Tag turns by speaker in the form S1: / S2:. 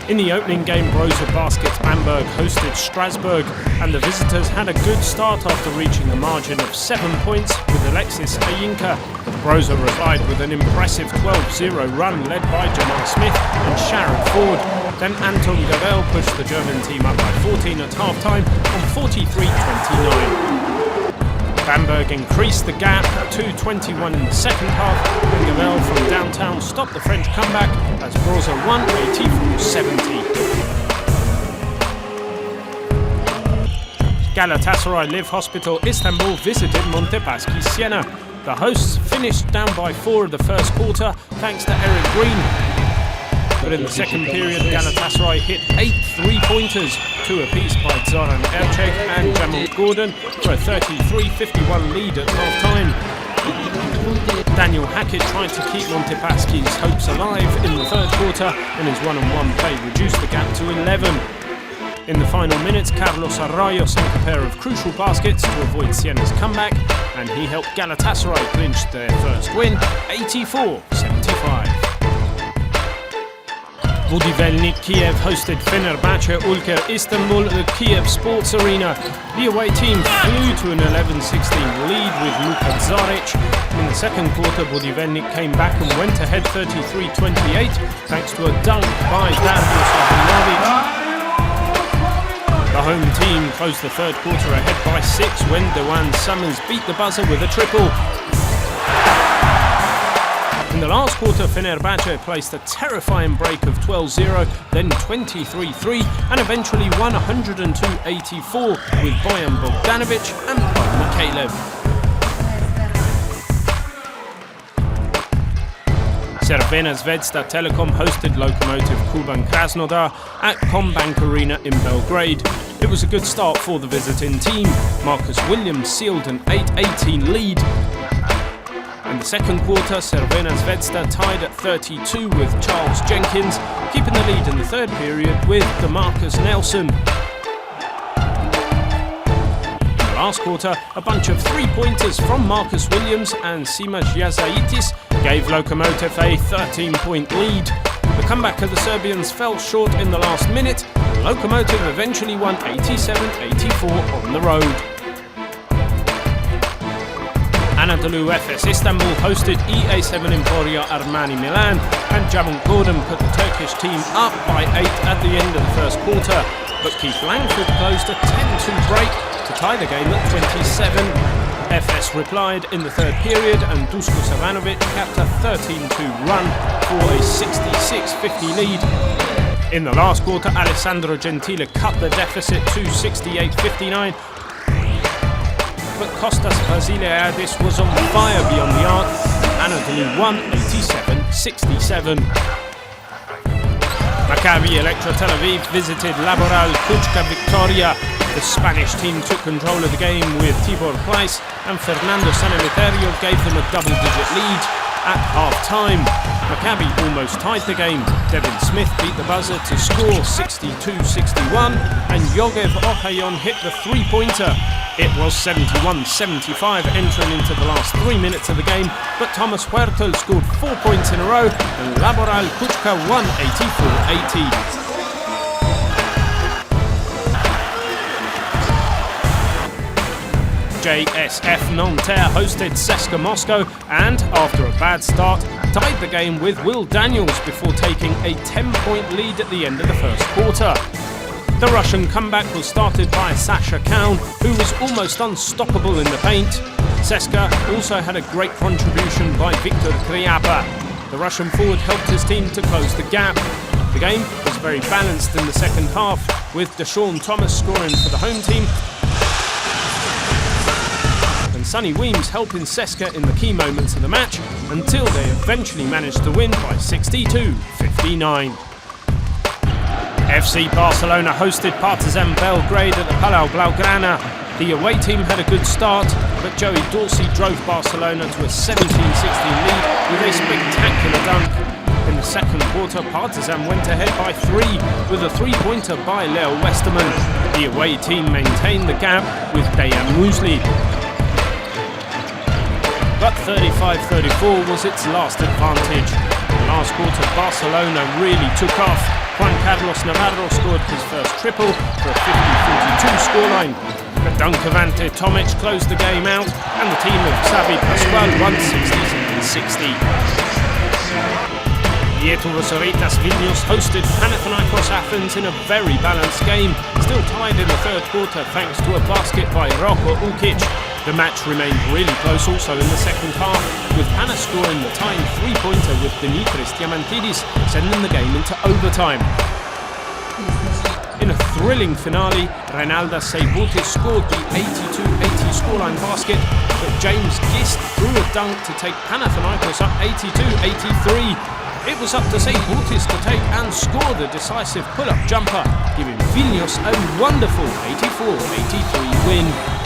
S1: In the opening game, Rosa Baskets Bamberg hosted Strasbourg, and the visitors had a good start after reaching a margin of 7 points with Alexis Ayinka. Rosa replied with an impressive 12-0 run led by Jamal Smith and Sharon Ford. Then Anton Gavel pushed the German team up by 14 at half-time on 43-29. Bamberg increased the gap to 21 in the second half, and Gavel from downtown stopped the French comeback as Rosa won 84-70. Galatasaray Live Hospital Istanbul visited Montepaschi Siena. The hosts finished down by 4 of the first quarter thanks to Eric Green. But in the second period, Galatasaray hit 8 3-pointers, 2 apiece by Zoran Erceg and Jamal Gordon for a 33-51 lead at half-time. Daniel Hackett tried to keep Montepaschi's hopes alive in the third quarter, and his one-on-one play reduced the gap to 11. In the final minutes, Carlos Arroyo sank a pair of crucial baskets to avoid Siena's comeback, and he helped Galatasaray clinch their first win, 84-75. Budivelnik Kiev hosted Fenerbahce Ulker Istanbul at the Kiev Sports Arena. The away team flew to an 11-16 lead with Luka Zaric. In the second quarter, Budivelnik came back and went ahead 33-28 thanks to a dunk by Darius Ivanovic. The home team closed the third quarter ahead by 6 when Dewan Summers beat the buzzer with a triple. In the last quarter, Fenerbahce placed a terrifying break of 12-0, then 23-3, and eventually won 102-84 with Bojan Bogdanovic and Mikhailov. Cervena Zvezda Telekom hosted Locomotive Kuban Krasnodar at Combank Arena in Belgrade. It was a good start for the visiting team. Marcus Williams sealed an 8-18 lead. In the second quarter, Cervena Zvezda tied at 32 with Charles Jenkins, keeping the lead in the third period with DeMarcus Nelson. In the last quarter, a bunch of 3-pointers from Marcus Williams and Simas Yazaitis gave Locomotive a 13-point lead. The comeback of the Serbians fell short in the last minute. Locomotive eventually won 87-84 on the road. Anadolu Efes Istanbul hosted EA7 Emporia Armani Milan, and Jamal Gordon put the Turkish team up by 8 at the end of the first quarter. But Keith Langford closed a 10-2 break to tie the game at 27. Efes replied in the third period, and Dusko Savanovic capped a 13-2 run for a 66-50 lead. In the last quarter, Alessandro Gentile cut the deficit to 68-59. But Kostas Vasiliadis was on fire beyond the arc. Anadolu won 87-67. Maccabi Electra Tel Aviv visited Laboral Kuchka Vitoria. The Spanish team took control of the game with Tibor Pleiss, and Fernando Sanemeterio gave them a double-digit lead. At half-time, Maccabi almost tied the game. Devin Smith beat the buzzer to score 62-61, and Yogev Ohayon hit the 3-pointer. It was 71-75 entering into the last 3 minutes of the game, but Thomas Huertel scored 4 points in a row, and Laboral Kuchka won 84-80. JSF Nanterre hosted CSKA Moscow and, after a bad start, tied the game with Will Daniels before taking a 10-point lead at the end of the first quarter. The Russian comeback was started by Sasha Kaun, who was almost unstoppable in the paint. CSKA also had a great contribution by Viktor Kriapa. The Russian forward helped his team to close the gap. The game was very balanced in the second half, with Deshaun Thomas scoring for the home team and Sonny Weems helping CSKA in the key moments of the match until they eventually managed to win by 62-59. FC Barcelona hosted Partizan Belgrade at the Palau Blaugrana. The away team had a good start, but Joey Dorsey drove Barcelona to a 17-16 lead with a spectacular dunk. In the second quarter, Partizan went ahead by 3 with a 3-pointer by Leo Westerman. The away team maintained the gap with Dejan Musley. But 35-34 was its last advantage. In the last quarter, Barcelona really took off. Juan Carlos Navarro scored his first triple for a 50-42 scoreline. The dunk of Ante Tomic closed the game out, and the team of Xavi Pascual won 67-60. Vietul Rosaritas Vilnius hosted Panathinaikos Athens in a very balanced game, still tied in the third quarter thanks to a basket by Roko Ukic. The match remained really close also in the second half, with Panas scoring the tying three-pointer with Dimitris Diamantidis, sending the game into overtime. In a thrilling finale, Renalda Seibutis scored the 82-80 scoreline basket, but James Gist threw a dunk to take Panathinaikos up 82-83. It was up to Seibutis to take and score the decisive pull-up jumper, giving Vilnius a wonderful 84-83 win.